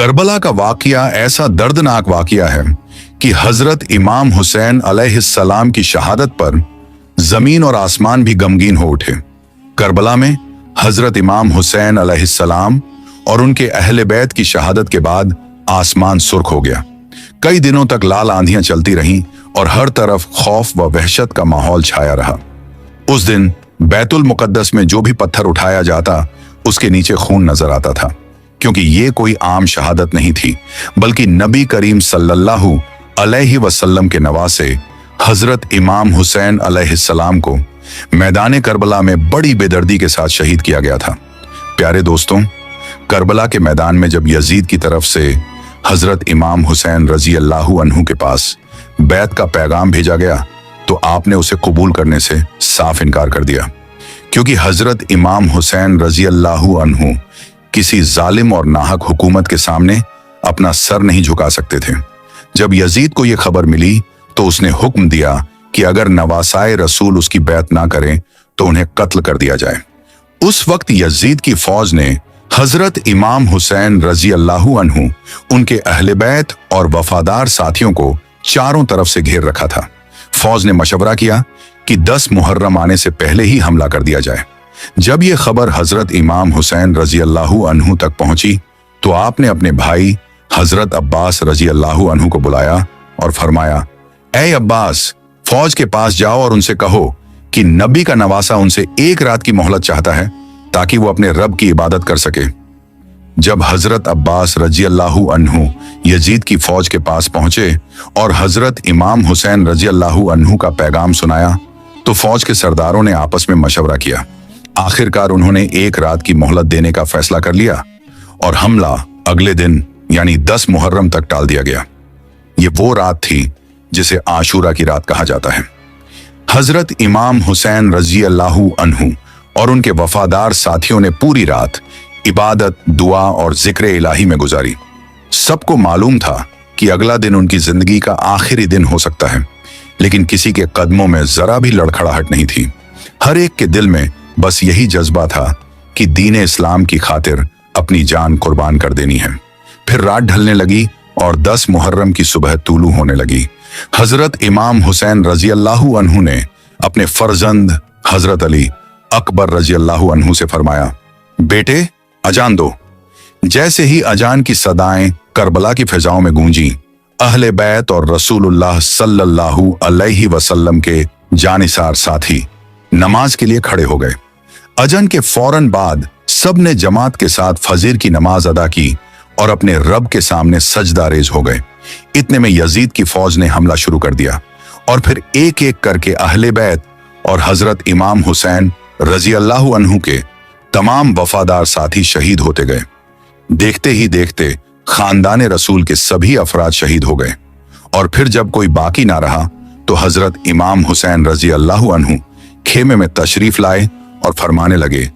Karbala का वाकया ऐसा दर्दनाक वाकया है कि हजरत इमाम हुसैन अलैहिस्सलाम की शहादत पर जमीन और आसमान भी गमगीन हो उठे। करबला में हजरत इमाम हुसैन अलैहिस्सलाम और उनके अहले बैत की शहादत के बाद आसमान सुर्ख हो गया। कई दिनों तक लाल आंधियां चलती रहीं और हर तरफ खौफ व वहशत का माहौल छाया रहा। उस दिन बैतुल मुकद्दस में जो भी पत्थर उठाया जाता उसके नीचे खून नजर आता था, क्योंकि ये कोई आम शहादत नहीं थी, बल्कि नबी करीम सल्लल्लाहु अलैहि वसल्लम के नवासे हजरत इमाम हुसैन अलैहिस्सलाम को मैदान करबला में बड़ी बेदर्दी के साथ शहीद किया गया था। प्यारे दोस्तों, करबला के मैदान में जब यजीद की तरफ से हजरत इमाम हुसैन रजी अल्लाहु अन्हु के पास बैत का पैगाम भेजा गया तो आपने उसे कबूल करने से साफ इनकार कर दिया, क्योंकि हजरत इमाम हुसैन रजी अल्लाहु अन्हु किसी जालिम और नाहक हुकूमत के सामने अपना सर नहीं झुका सकते थे। जब यजीद को यह खबर मिली तो उसने हुक्म दिया कि अगर नवासाए रसूल उसकी बैत ना करें तो उन्हें कत्ल कर दिया जाए। उस वक्त यजीद की फौज ने हजरत इमाम हुसैन रजी अल्लाहु अन्हु, उनके अहले बैत और वफादार साथियों को चारों तरफ से घेर रखा था। फौज ने मशवरा किया कि 10 मुहर्रम आने से पहले ही हमला कर दिया जाए। जब यह खबर हजरत इमाम हुसैन रजी अल्लाहु अन्हु तक पहुंची तो आपने अपने भाई हजरत अब्बास रजी अल्लाहु अन्हु को बुलाया और फरमाया, ऐ अब्बास, फौज के पास जाओ और उनसे कहो कि नबी का नवासा उनसे एक रात की मोहलत चाहता है ताकि वो अपने रब की इबादत कर सके। जब हजरत अब्बास रजी अल्लाहु अन्हु यजीद की फौज के पास पहुंचे और हजरत इमाम हुसैन रजी अल्लाहु अन्हु का पैगाम सुनाया तो फौज के सरदारों ने आपस में मशवरा किया। आखिरकार उन्होंने एक रात की मोहलत देने का फैसला कर लिया और हमला अगले दिन यानी 10 मुहर्रम तक टाल दिया गया। ये वो रात थी जिसे आशूरा की रात कहा जाता है। हजरत इमाम हुसैन रजी अल्लाहु अन्हु और उनके वफादार साथियों ने पूरी रात इबादत, दुआ और जिक्र इलाही में गुजारी। सबको मालूम था कि अगला दिन उनकी जिंदगी का आखिरी दिन हो सकता है, लेकिन किसी के कदमों में जरा भी लड़खड़ाहट नहीं थी। हर एक के दिल में बस यही जज्बा था कि दीन इस्लाम की खातिर अपनी जान कुर्बान कर देनी है। फिर रात ढलने लगी और 10 मुहर्रम की सुबह तूलू होने लगी। हजरत इमाम हुसैन रजी अल्लाहु अन्हु ने अपने फर्जंद हजरत अली अकबर रजी अल्लाहु अन्हु से फरमाया, बेटे अजान दो। जैसे ही अजान की सदाएं करबला की फिजाओं में गूंजी, अहले बैत और रसूलुल्लाह सल्लल्लाहु अलैहि वसल्लम के जानिसार साथी नमाज के लिए खड़े हो गए। अजान के फौरन बाद सब ने जमात के साथ फजीर की नमाज अदा की और अपने रब के सामने सजदारेज हो गए। इतने में यजीद की फौज ने हमला शुरू कर दिया और फिर एक एक करके अहले बैत और हजरत इमाम हुसैन रजी अल्लाहु अन्हु के तमाम वफादार साथी शहीद होते गए। देखते ही देखते खानदान रसूल के सभी अफराद शहीद हो गए और फिर जब कोई बाकी ना रहा तो हजरत इमाम हुसैन रजी अल्लाहु अन्हु खेमे में तशरीफ लाए और फरमाने लगे,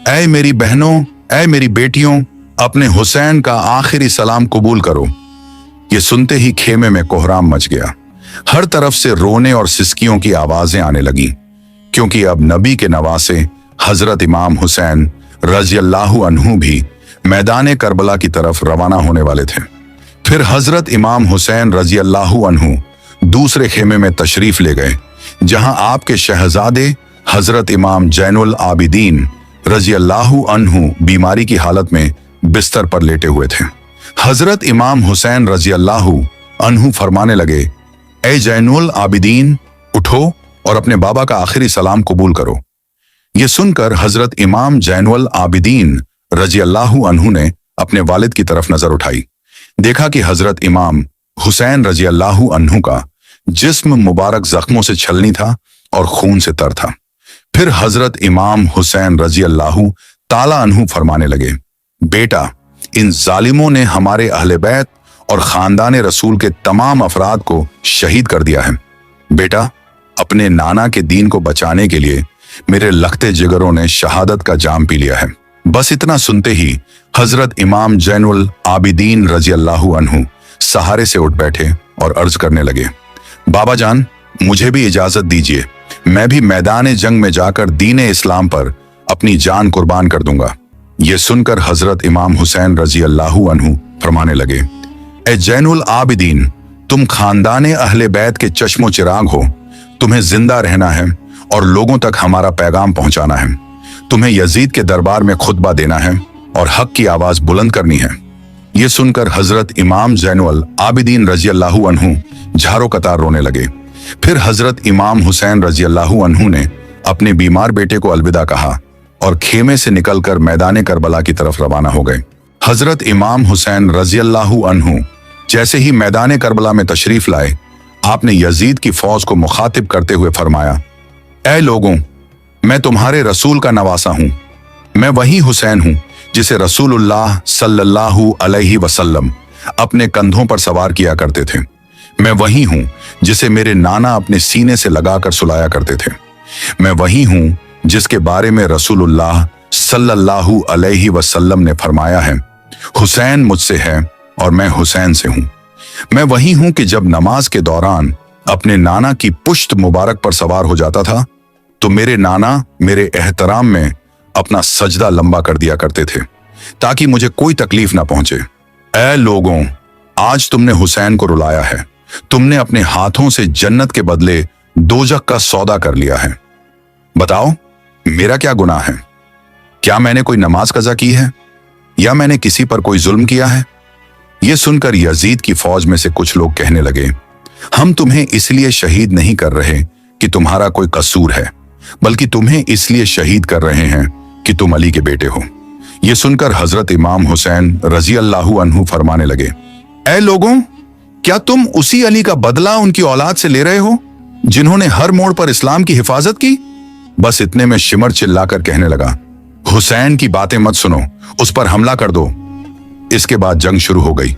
ऐ मेरी बहनों, ऐ मेरी बेटियों, अपने हुसैन का आखिरी सलाम कबूल करो। ये सुनते ही खेमे में कोहराम मच गया। हर तरफ से रोने और सिसकियों की आवाजें आने लगी, क्योंकि अब नबी के नवासे हजरत इमाम हुसैन रजी अल्लाहु अन्हु भी मैदान करबला की तरफ रवाना होने वाले थे। फिर हजरत इमाम हुसैन रजी अल्लाहु अन्हु दूसरे खेमे में तशरीफ ले गए, जहां आपके शहजादे हजरत इमाम जैनुल आबिदीन रजी अल्लाहु अन्हु बीमारी की हालत में बिस्तर पर लेटे हुए थे। हजरत इमाम हुसैन रजी अल्लाहु अन्हु फरमाने लगे, ए जैनुल आबिदीन, उठो और अपने बाबा का आखिरी सलाम कबूल करो। यह सुनकर हजरत इमाम जैनुल आबिदीन रजी अल्लाहु अन्हु ने अपने वालिद की तरफ नजर उठाई। देखा कि हजरत इमाम हुसैन रजी अल्लाहु अन्हु का जिस्म मुबारक जख्मों से छलनी था और खून से तर था। फिर हजरत इमाम हुसैन रजी अल्लाहु ताला अन्हु फरमाने लगे, बेटा, इन जालिमों ने हमारे अहले बैत और खानदान रसूल के तमाम अफराद को शहीद कर दिया है। बेटा, अपने नाना के दीन को बचाने के लिए मेरे लखते जिगरों ने शहादत का जाम पी लिया है। बस इतना सुनते ही हजरत इमाम जैनुल आबिदीन रजी अल्लाहु अन्हु सहारे से उठ बैठे और अर्ज करने लगे, बाबा जान, मुझे भी इजाजत दीजिए, मैं भी मैदान जंग में जाकर दीन इस्लाम पर अपनी जान कुर्बान कर दूंगा। ये सुनकर हजरत इमाम हुसैन रजी अल्लाहु अन्हु फरमाने लगे, ए जैनुल आबिदीन, तुम खानदाने अहले बैत के चश्मो चिराग हो। तुम्हें जिंदा रहना है और लोगों तक हमारा पैगाम पहुंचाना है। तुम्हें यजीद के दरबार में खुतबा देना है और हक की आवाज बुलंद करनी है। ये सुनकर हजरत इमाम जैनुल आबिदीन रजी अल्लाहु अन्हु झारो कतार रोने लगे। फिर हजरत इमाम हुसैन रजी अल्लाहु अन्हु ने अपने बीमार बेटे को अलविदा कहा और खेमे से निकलकर मैदान करबला की तरफ रवाना हो गए। हजरत इमाम हुसैन रजी अल्लाहु अन्हु जैसे ही मैदान करबला में तशरीफ लाए, आपने यजीद की फौज को मुखातिब करते हुए फरमाया, ऐ लोगों, मैं तुम्हारे रसूल का नवासा हूं। मैं वही हुसैन हूं जिसे रसूलुल्लाह सल्लल्लाहु अलैहि वसल्लम अपने कंधों पर सवार किया करते थे। मैं वही हूं जिसे मेरे नाना अपने सीने से लगाकर सुलाया करते थे। मैं वही हूं जिसके बारे में रसूलुल्लाह सल्लल्लाहु अलैहि वसल्लम ने फरमाया है, हुसैन मुझसे है और मैं हुसैन से हूं। मैं वही हूं कि जब नमाज के दौरान अपने नाना की पुश्त मुबारक पर सवार हो जाता था तो मेरे नाना मेरे एहतराम में अपना सजदा लंबा कर दिया करते थे ताकि मुझे कोई तकलीफ ना पहुंचे। ऐ लोगों, आज तुमने हुसैन को रुलाया है। तुमने अपने हाथों से जन्नत के बदले दोजख का सौदा कर लिया है। बताओ, मेरा क्या गुनाह है? क्या मैंने कोई नमाज कज़ा की है या मैंने किसी पर कोई जुल्म किया है? यह सुनकर यजीद की फौज में से कुछ लोग कहने लगे, हम तुम्हें इसलिए शहीद नहीं कर रहे कि तुम्हारा कोई कसूर है, बल्कि तुम्हें इसलिए शहीद कर रहे हैं कि तुम अली के बेटे हो। यह सुनकर हजरत इमाम हुसैन रजी अल्लाहु अन्हु फरमाने लगे, ऐ लोगों, क्या तुम उसी अली का बदला उनकी औलाद से ले रहे हो जिन्होंने हर मोड़ पर इस्लाम की हिफाजत की? बस इतने में शिमर चिल्लाकर कहने लगा, हुसैन की बातें मत सुनो, उस पर हमला कर दो। इसके बाद जंग शुरू हो गई।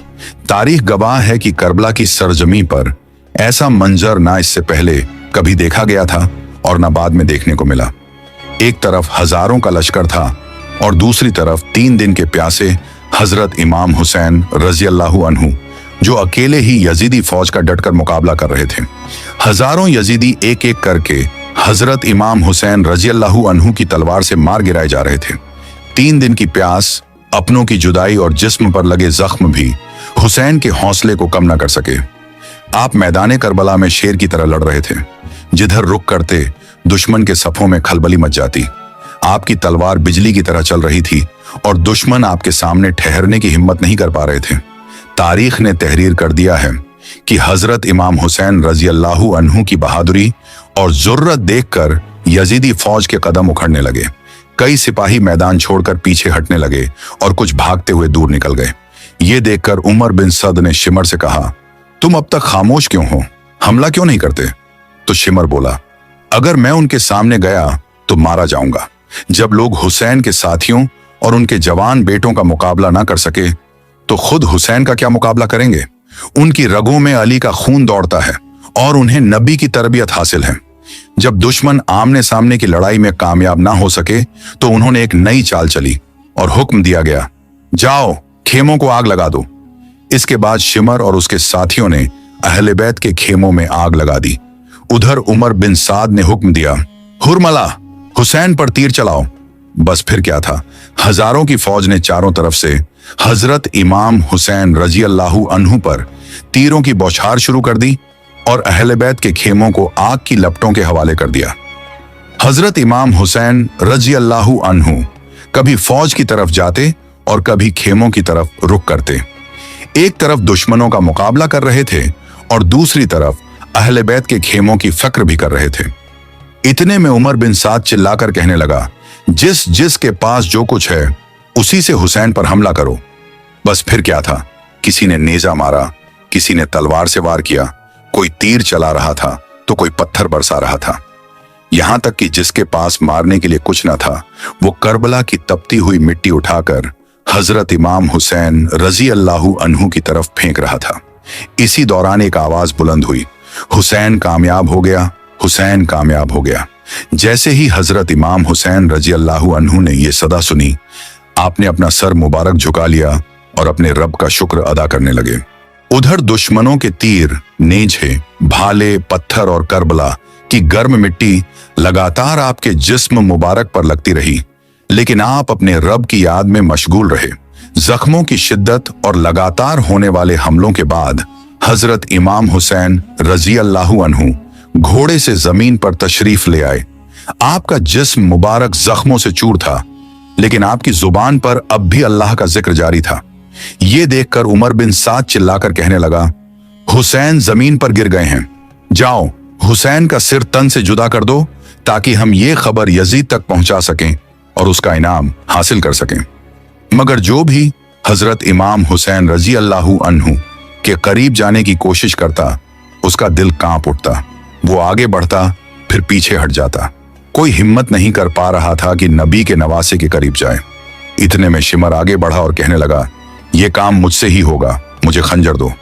तारीख गवाह है कि करबला की सरजमी पर ऐसा मंजर ना इससे पहले कभी देखा गया था और ना बाद में देखने को मिला। एक तरफ हजारों का लश्कर था और दूसरी तरफ 3 दिन के प्यासे हजरत इमाम हुसैन रजी अल्लाहु अन्हु जो अकेले ही यजीदी फौज का डटकर मुकाबला कर रहे थे। हजारों यजीदी एक एक करके हजरत इमाम हुसैन रजी अल्लाहु अन्हु की तलवार से मार गिराए जा रहे थे। 3 दिन की प्यास, अपनों की जुदाई और जिस्म पर लगे जख्म भी हुसैन के हौसले को कम न कर सके। आप मैदान करबला में शेर की तरह लड़ रहे थे। जिधर रुक करते दुश्मन के सफों में खलबली मच जाती। आपकी तलवार बिजली की तरह चल रही थी और दुश्मन आपके सामने ठहरने की हिम्मत नहीं कर पा रहे थे। तारीख ने तहरीर कर दिया है कि हजरत इमाम हुसैन रजी अल्लाहु अन्हु की बहादुरी और जुर्रत देखकर यजीदी फौज के कदम उखड़ने लगे। कई सिपाही मैदान छोड़कर पीछे हटने लगे और कुछ भागते हुए दूर निकल गए। ये देखकर उमर बिन सद ने शिमर से कहा, तुम अब तक खामोश क्यों हो? हमला क्यों नहीं करते? तो शिमर बोला, अगर मैं उनके सामने गया तो मारा जाऊंगा। जब लोग हुसैन के साथियों और उनके जवान बेटों का मुकाबला ना कर सके तो खुद हुसैन का क्या मुकाबला करेंगे? उनकी रगों में अली का खून दौड़ता है और उन्हें नबी की तरबियत हासिल है। जब दुश्मन आमने सामने की लड़ाई में कामयाब ना हो सके तो उन्होंने एक नई चाल चली और हुक्म दिया गया, जाओ खेमों को आग लगा दो। इसके बाद शिमर और उसके साथियों ने अहले बैत के खेमों में आग लगा दी। उधर उमर बिन साद ने हुक्म दिया, हुरमला, हुसैन पर तीर चलाओ। बस फिर क्या था, हजारों की फौज ने चारों तरफ से हजरत इमाम हुसैन रजी अल्लाहु अन्हु पर तीरों की बौछार शुरू कर दी और अहले बैत के खेमों को आग की लपटों के हवाले कर दिया। हजरत इमाम हुसैन रजी अल्लाहु अन्हु कभी फौज की तरफ जाते और कभी खेमों की तरफ रुख करते। एक तरफ दुश्मनों का मुकाबला कर रहे थे और दूसरी तरफ अहले बैत के खेमों की फक्र भी कर रहे थे। इतने में उमर बिन साद चिल्लाकर कहने लगा, जिस जिस के पास जो कुछ है उसी से हुसैन पर हमला करो। बस फिर क्या था, किसी ने नेजा मारा, किसी ने तलवार से वार किया, कोई तीर चला रहा था तो कोई पत्थर बरसा रहा था। यहां तक कि जिसके पास मारने के लिए कुछ न था वो करबला की तपती हुई मिट्टी उठाकर हजरत इमाम हुसैन रजी अल्लाहु अन्हु की तरफ फेंक रहा था। इसी दौरान एक आवाज बुलंद हुई, हुसैन कामयाब हो गया, हुसैन कामयाब हो गया। जैसे ही हजरत इमाम हुसैन रजी अल्लाहु अन्हु ने यह सदा सुनी, आपने अपना सर मुबारक झुका लिया और अपने रब का शुक्र अदा करने लगे। उधर दुश्मनों के तीर, नेज़े, भाले, पत्थर और करबला की गर्म मिट्टी लगातार आपके जिस्म मुबारक पर लगती रही, लेकिन आप अपने रब की याद में मशगूल रहे। जख्मों की शिद्दत और लगातार होने वाले हमलों के बाद हजरत इमाम हुसैन रजी अल्लाहु अन्हु घोड़े से जमीन पर तशरीफ ले आए। आपका जिस्म मुबारक जख्मों से चूर था, लेकिन आपकी जुबान पर अब भी अल्लाह का जिक्र जारी था। ये देखकर उमर बिन साद चिल्लाकर कहने लगा, हुसैन जमीन पर गिर गए हैं, जाओ हुसैन का सिर तन से जुदा कर दो ताकि हम ये खबर यजीद तक पहुंचा सकें और उसका इनाम हासिल कर सकें। मगर जो भी हजरत इमाम हुसैन रजी अल्लाहु अन्हु के करीब जाने की कोशिश करता, उसका दिल कांप उठता। वो आगे बढ़ता फिर पीछे हट जाता। कोई हिम्मत नहीं कर पा रहा था कि नबी के नवासे के करीब जाए। इतने में शिमर आगे बढ़ा और कहने लगा, यह काम मुझसे ही होगा, मुझे खंजर दो।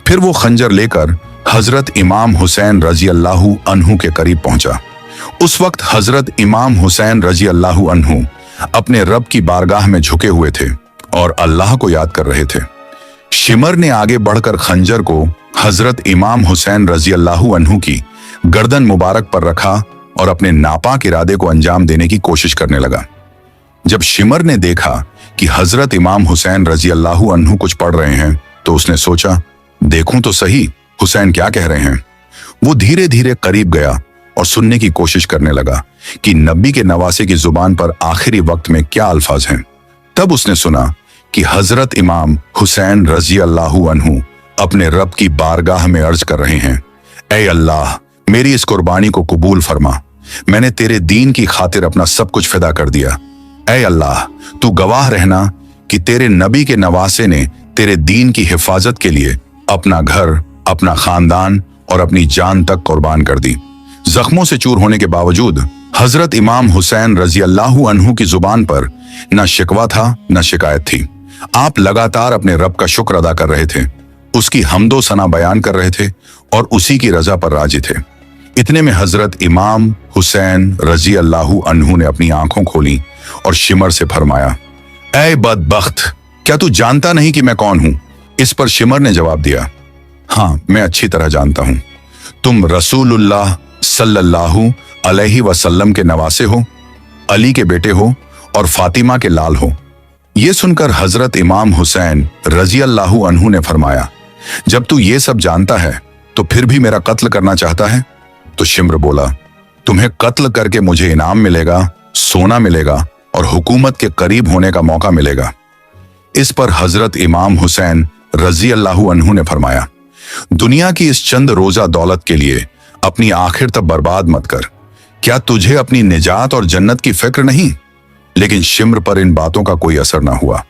फिर वो खंजर लेकर हजरत इमाम हुसैन रजी अल्लाहु अन्हु के करीब पहुंचा। उस वक्त हजरत इमाम हुसैन रजी अल्लाहु अन्हु अपने रब की बारगाह में झुके हुए थे और अल्लाह को याद कर रहे थे। शिमर ने आगे बढ़कर खंजर को हजरत इमाम हुसैन रजी अल्लाहु अन्हु की गर्दन मुबारक पर रखा और अपने नापाक इरादे को अंजाम देने की कोशिश करने लगा। जब शिमर ने देखा कि हजरत इमाम हुसैन रजी अल्लाहु अन्हु कुछ पढ़ रहे हैं, तो उसने सोचा, देखूं तो सही हुसैन क्या कह रहे हैं। वो धीरे धीरे करीब गया और सुनने की कोशिश करने लगा कि नबी के नवासे की जुबान पर आखिरी वक्त में क्या अल्फाज हैं। तब उसने सुना कि हजरत इमाम हुसैन रजी अल्लाहु अन्हु अपने रब की बारगाह में अर्ज कर रहे हैं, ऐ अल्लाह, मेरी इस कुर्बानी को कबूल फरमा। मैंने तेरे दीन की खातिर अपना सब कुछ फिदा कर दिया। ऐ अल्लाह, तू गवाह रहना कि तेरे नबी के नवासे ने तेरे दीन की हिफाजत के लिए अपना घर, अपना खानदान और अपनी जान तक कुर्बान कर दी। जख्मों से चूर होने के बावजूद हजरत इमाम हुसैन रजी अल्लाहु अन्हु की जुबान पर न शिकवा था न शिकायत थी। आप लगातार अपने रब का शुक्र अदा कर रहे थे, उसकी हमदो सना बयान कर रहे थे और उसी की रजा पर राजी थे। इतने में हजरत इमाम हुसैन रजी अल्लाहु अन्हु ने अपनी आंखों खोली और शिमर से फरमाया, ऐ बदबख्त, क्या तू जानता नहीं कि मैं कौन हूं? इस पर शिमर ने जवाब दिया, हाँ, मैं अच्छी तरह जानता हूं। तुम रसूलुल्लाह सल्लल्लाहु अलैहि वसल्लम के नवासे हो, अली के बेटे हो और फातिमा के लाल हो। यह सुनकर हजरत इमाम हुसैन रजी अल्लाहु अन्हु ने फरमाया, जब तू ये सब जानता है तो फिर भी मेरा कत्ल करना चाहता है? तो शिम्र बोला, तुम्हें कत्ल करके मुझे इनाम मिलेगा, सोना मिलेगा और हुकूमत के करीब होने का मौका मिलेगा। इस पर हजरत इमाम हुसैन रजी अल्लाहु अन्हु ने फरमाया, दुनिया की इस चंद रोजा दौलत के लिए अपनी आखिर तक बर्बाद मत कर। क्या तुझे अपनी निजात और जन्नत की फिक्र नहीं? लेकिन शिम्र पर इन बातों का कोई असर न हुआ।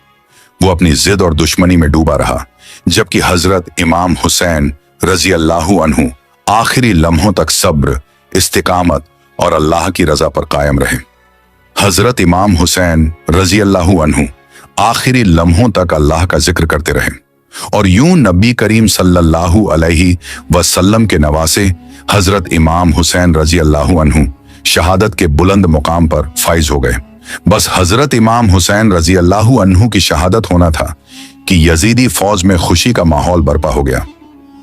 वो अपनी जिद और दुश्मनी में डूबा रहा, जबकि हजरत इमाम हुसैन रजी अल्लाहु अन्हु आखिरी लम्हों तक सब्र, इस्तिकामत और अल्लाह की रजा पर कायम रहे। हजरत इमाम हुसैन रजी अल्लाहु अन्हु आखिरी लम्हों तक अल्लाह का जिक्र करते रहे और यूं नबी करीम सल्लल्लाहु अलैहि वसल्लम के नवासे हजरत इमाम हुसैन रजी अल्लाहु अन्हु शहादत के बुलंद मुकाम पर फाइज हो गए। बस हजरत इमाम हुसैन रजी अल्लाहु अन्हु की शहादत होना था कि यजीदी फौज में खुशी का माहौल बर्पा हो गया।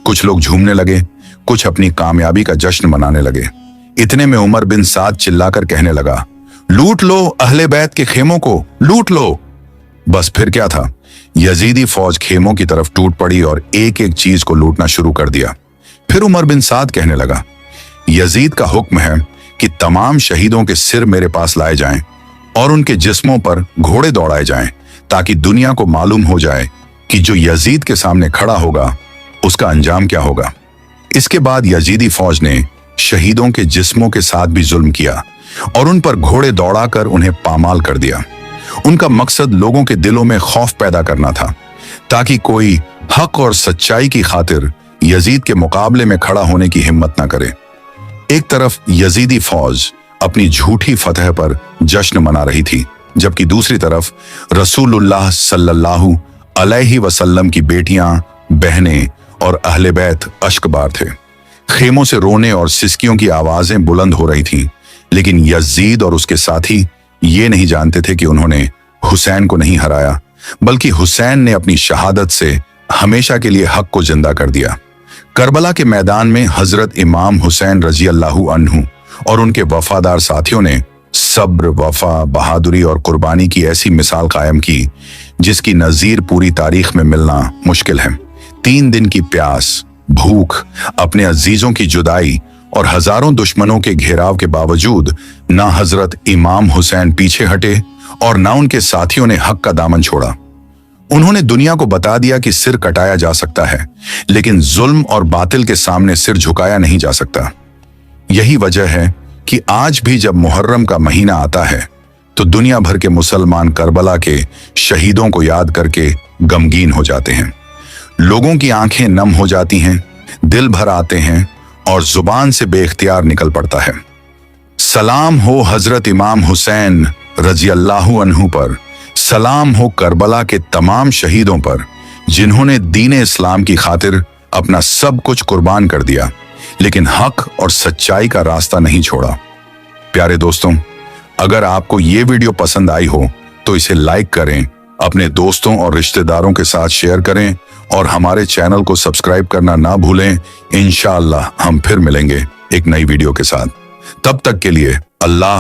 कुछ लोग झूमने लगे, कुछ अपनी कामयाबी का जश्न मनाने लगे। इतने में उमर बिन साद चिल्लाकर कहने लगा, लूट लो अहले बैत के खेमों को, लूट लो। बस फिर क्या था, यजीदी फौज खेमों की तरफ टूट पड़ी और एक एक चीज को लूटना शुरू कर दिया। फिर उमर बिन साद कहने लगा, यजीद का हुक्म है कि तमाम शहीदों के सिर मेरे पास लाए जाएं और उनके जिस्मों पर घोड़े दौड़ाए जाएं, ताकि दुनिया को मालूम हो जाए कि जो यजीद के सामने खड़ा होगा उसका अंजाम क्या होगा। इसके बाद यजीदी फौज ने शहीदों के जिस्मों के साथ भी जुल्म किया और उन पर घोड़े दौड़ाकर उन्हें पामाल कर दिया। उनका मकसद लोगों के दिलों में खौफ पैदा करना था, ताकि कोई हक और सच्चाई की खातिर यजीद के मुकाबले में खड़ा होने की हिम्मत न करे। एक तरफ यजीदी फौज अपनी झूठी फतह पर जश्न मना रही थी, जबकि दूसरी तरफ रसूलुल्लाह सल्लल्लाहु अलैहि वसल्लम की बेटियां, बहनें और अहले बैत अश्कबार थे। खेमों से रोने और सिसकियों की आवाजें बुलंद हो रही थीं, लेकिन यजीद और उसके साथी ये नहीं जानते थे कि उन्होंने हुसैन को नहीं हराया, बल्कि हुसैन ने अपनी शहादत से हमेशा के लिए हक को जिंदा कर दिया। करबला के मैदान में हजरत इमाम हुसैन रजी अल्लाहु अन्हु और उनके वफादार साथियों ने सब्र, वफा, बहादुरी और कुर्बानी की ऐसी मिसाल कायम की जिसकी नजीर पूरी तारीख में मिलना मुश्किल है। 3 दिन की प्यास, भूख, अपने अजीजों की जुदाई और हजारों दुश्मनों के घेराव के बावजूद ना हजरत इमाम हुसैन पीछे हटे और ना उनके साथियों ने हक का दामन छोड़ा। उन्होंने दुनिया को बता दिया कि सिर कटाया जा सकता है, लेकिन जुल्म और बातिल के सामने सिर झुकाया नहीं जा सकता। यही वजह है कि आज भी जब मुहर्रम का महीना आता है तो दुनिया भर के मुसलमान करबला के शहीदों को याद करके गमगीन हो जाते हैं। लोगों की आंखें नम हो जाती हैं, दिल भर आते हैं और जुबान से बेख्तियार निकल पड़ता है, सलाम हो हजरत इमाम हुसैन रजी अल्लाहु अन्हु पर, सलाम हो करबला के तमाम शहीदों पर जिन्होंने दीन इस्लाम की खातिर अपना सब कुछ कुर्बान कर दिया, लेकिन हक और सच्चाई का रास्ता नहीं छोड़ा। प्यारे दोस्तों, अगर आपको ये वीडियो पसंद आई हो तो इसे लाइक करें, अपने दोस्तों और रिश्तेदारों के साथ शेयर करें और हमारे चैनल को सब्सक्राइब करना ना भूलें। इंशाअल्लाह हम फिर मिलेंगे एक नई वीडियो के साथ। तब तक के लिए अल्लाह